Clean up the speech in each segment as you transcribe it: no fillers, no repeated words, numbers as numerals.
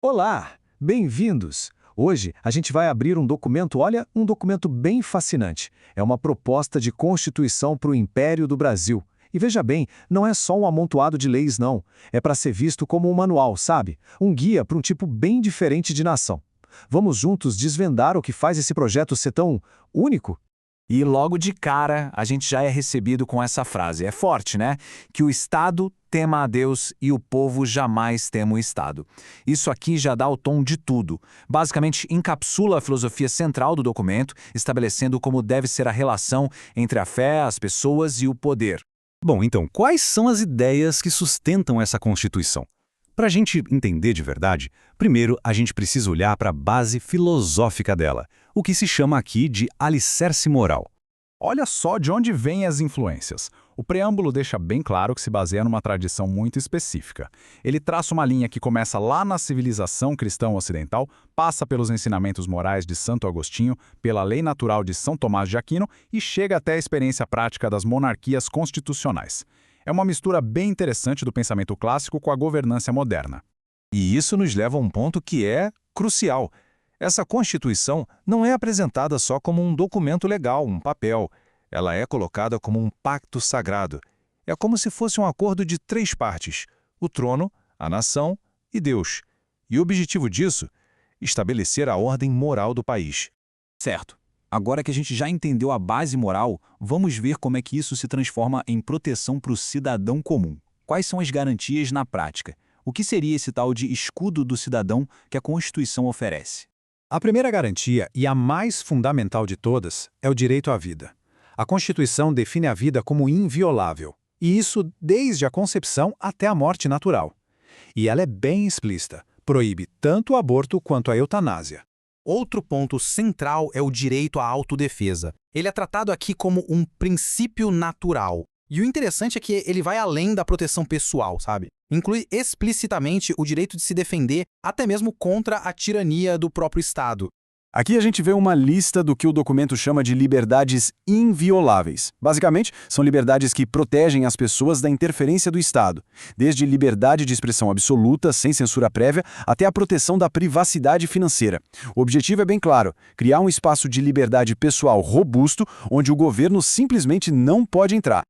Olá, bem-vindos! Hoje a gente vai abrir um documento, olha, um documento bem fascinante. É uma proposta de Constituição para o Império do Brasil. E veja bem, não é só um amontoado de leis, não. É para ser visto como um manual, sabe? Um guia para um tipo bem diferente de nação. Vamos juntos desvendar o que faz esse projeto ser tão único? E logo de cara, a gente já é recebido com essa frase. É forte, né? Que o Estado tema a Deus e o povo jamais tema o Estado. Isso aqui já dá o tom de tudo. Basicamente, encapsula a filosofia central do documento, estabelecendo como deve ser a relação entre a fé, as pessoas e o poder. Bom, então, quais são as ideias que sustentam essa Constituição? Para a gente entender de verdade, primeiro a gente precisa olhar para a base filosófica dela, o que se chama aqui de alicerce moral. Olha só de onde vêm as influências. O preâmbulo deixa bem claro que se baseia numa tradição muito específica. Ele traça uma linha que começa lá na civilização cristã ocidental, passa pelos ensinamentos morais de Santo Agostinho, pela lei natural de São Tomás de Aquino e chega até a experiência prática das monarquias constitucionais. É uma mistura bem interessante do pensamento clássico com a governança moderna. E isso nos leva a um ponto que é crucial. Essa Constituição não é apresentada só como um documento legal, um papel. Ela é colocada como um pacto sagrado. É como se fosse um acordo de três partes: o trono, a nação e Deus. E o objetivo disso? Estabelecer a ordem moral do país. Certo. Agora que a gente já entendeu a base moral, vamos ver como é que isso se transforma em proteção para o cidadão comum. Quais são as garantias na prática? O que seria esse tal de escudo do cidadão que a Constituição oferece? A primeira garantia, e a mais fundamental de todas, é o direito à vida. A Constituição define a vida como inviolável, e isso desde a concepção até a morte natural. E ela é bem explícita, proíbe tanto o aborto quanto a eutanásia. Outro ponto central é o direito à autodefesa. Ele é tratado aqui como um princípio natural. E o interessante é que ele vai além da proteção pessoal, sabe? Inclui explicitamente o direito de se defender, até mesmo contra a tirania do próprio Estado. Aqui a gente vê uma lista do que o documento chama de liberdades invioláveis. Basicamente, são liberdades que protegem as pessoas da interferência do Estado, desde liberdade de expressão absoluta, sem censura prévia, até a proteção da privacidade financeira. O objetivo é bem claro: criar um espaço de liberdade pessoal robusto, onde o governo simplesmente não pode entrar.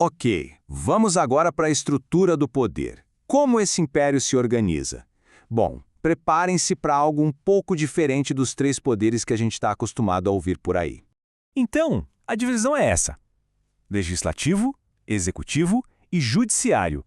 Ok, vamos agora para a estrutura do poder. Como esse império se organiza? Bom, preparem-se para algo um pouco diferente dos três poderes que a gente está acostumado a ouvir por aí. Então, a divisão é essa: legislativo, executivo e judiciário.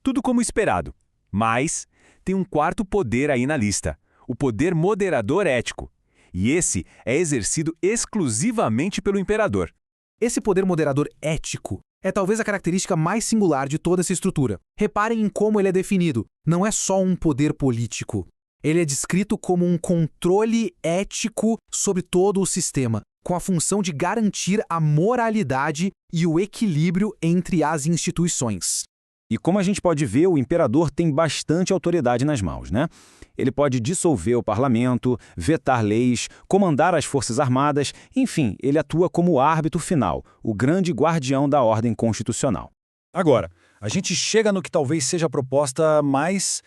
Tudo como esperado. Mas tem um quarto poder aí na lista: o poder moderador ético. E esse é exercido exclusivamente pelo imperador. Esse poder moderador ético é talvez a característica mais singular de toda essa estrutura. Reparem em como ele é definido. Não é só um poder político. Ele é descrito como um controle ético sobre todo o sistema, com a função de garantir a moralidade e o equilíbrio entre as instituições. E como a gente pode ver, o imperador tem bastante autoridade nas mãos, né? Ele pode dissolver o parlamento, vetar leis, comandar as forças armadas, enfim, ele atua como o árbitro final, o grande guardião da ordem constitucional. Agora, a gente chega no que talvez seja a proposta mais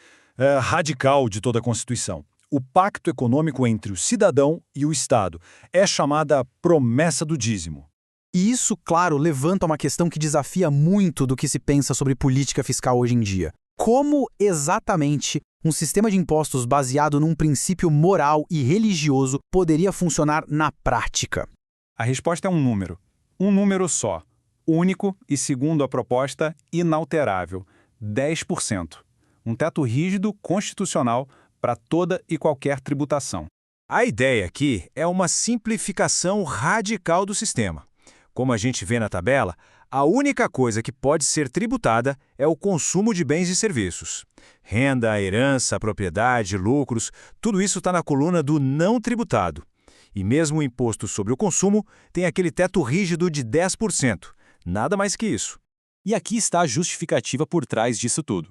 radical de toda a Constituição. O pacto econômico entre o cidadão e o Estado. É chamada promessa do dízimo. E isso, claro, levanta uma questão que desafia muito do que se pensa sobre política fiscal hoje em dia. Como exatamente um sistema de impostos baseado num princípio moral e religioso poderia funcionar na prática? A resposta é um número só, único e, segundo a proposta, inalterável: 10%. Um teto rígido constitucional para toda e qualquer tributação. A ideia aqui é uma simplificação radical do sistema. Como a gente vê na tabela, a única coisa que pode ser tributada é o consumo de bens e serviços. Renda, herança, propriedade, lucros, tudo isso está na coluna do não tributado. E mesmo o imposto sobre o consumo tem aquele teto rígido de 10%. Nada mais que isso. E aqui está a justificativa por trás disso tudo.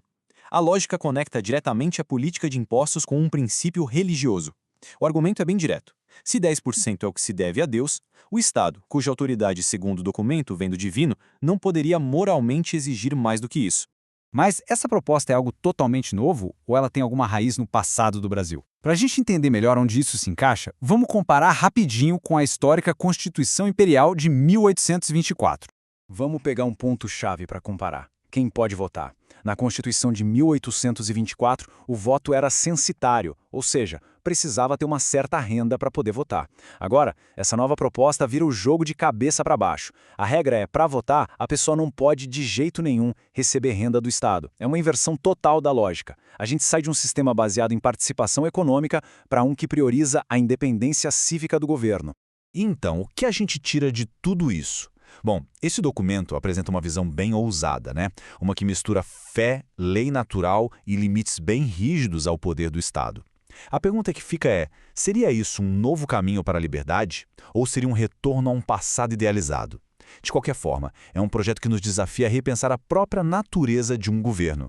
A lógica conecta diretamente a política de impostos com um princípio religioso. O argumento é bem direto. Se 10% é o que se deve a Deus, o Estado, cuja autoridade, segundo o documento, vem do divino, não poderia moralmente exigir mais do que isso. Mas essa proposta é algo totalmente novo ou ela tem alguma raiz no passado do Brasil? Para a gente entender melhor onde isso se encaixa, vamos comparar rapidinho com a histórica Constituição Imperial de 1824. Vamos pegar um ponto-chave para comparar. Quem pode votar? Na Constituição de 1824, o voto era censitário, ou seja, precisava ter uma certa renda para poder votar. Agora, essa nova proposta vira o jogo de cabeça para baixo. A regra é, para votar, a pessoa não pode de jeito nenhum receber renda do Estado. É uma inversão total da lógica. A gente sai de um sistema baseado em participação econômica para um que prioriza a independência cívica do governo. Então, o que a gente tira de tudo isso? Bom, esse documento apresenta uma visão bem ousada, né? Uma que mistura fé, lei natural e limites bem rígidos ao poder do Estado. A pergunta que fica é, seria isso um novo caminho para a liberdade? Ou seria um retorno a um passado idealizado? De qualquer forma, é um projeto que nos desafia a repensar a própria natureza de um governo.